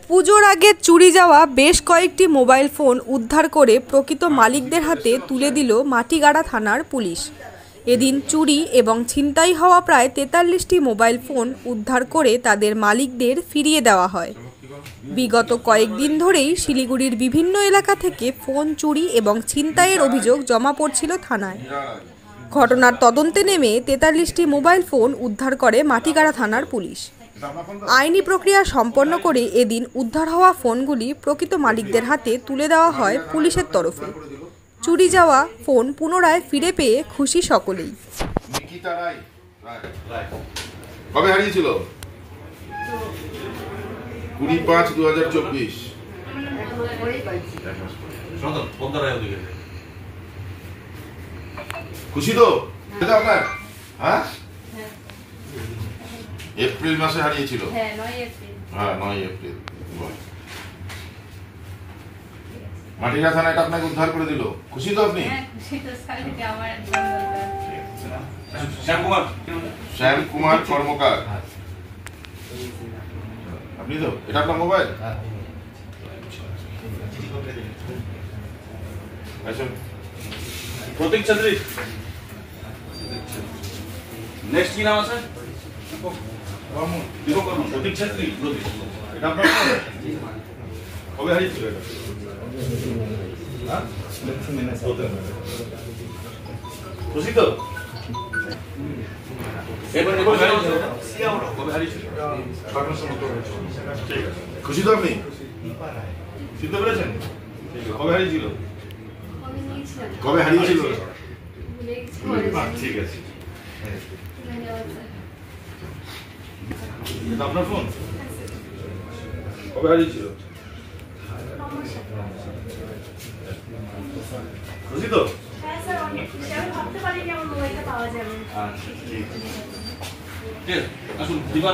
পুজোর আগে চুরি যাওয়া বেশ কয়েকটি মোবাইল ফোন উদ্ধার করে প্রকৃত মালিকদের হাতে তুলে দিল মাটিগাড়া থানার পুলিশ। এদিন চুরি এবং ছিনতাই হওয়া প্রায় ৪৩টি মোবাইল ফোন উদ্ধার করে তাদের মালিকদের ফিরিয়ে দেওয়া হয়। বিগত কয়েকদিন ধরেই শিলিগুড়ির বিভিন্ন এলাকা থেকে ফোন চুরি এবং ছিনতাইয়ের অভিযোগ জমা পড়ছিল থানায়। ঘটনার তদন্তে নেমে ৪৩টি মোবাইল ফোন উদ্ধার করে মাটিগাড়া থানার পুলিশ। আইনি প্রক্রিয়া সম্পন্ন করে এদিন উদ্ধার হওয়া ফোনগুলি প্রকৃত মালিকদের হাতে তুলে দেওয়া হয় পুলিশের তরফে। চুরি যাওয়া ফোন পুনরায় ফিরে পেয়ে খুশি সকলেই। কবে হারিয়েছিল? 20/5/2024। খুশি তো আপনার? হ্যাঁ, এপ্রিল মাসে হারিয়েছিল। হ্যাঁ, 9 এপ্রিল। মাটিগাড়া থানা এটা আপনাকে উদ্ধার করে দিল। খুশি তো আপনি? শ্যাম কুমার কর্মকার, আপনি তো? এটা আপনার মোবাইল? প্রতীক চৌধুরী। নেক্সট কি নাম আছে? প্রতীক চৌধুরী। এটা আপনার কবে হারিয়েছিল? খুশি তো? খুশি তো আপনি? শুনতে পেরেছেন? কবে হারিয়েছিল? কবে হারিয়েছিল? ঠিক আছে, আপনার ফোন কবে হারিয়েছিল? খুশি তো? ভাবতে পারিনি আমার মোবাইলটা পাওয়া যাবে। ঠিক আছে, আসুন দিবার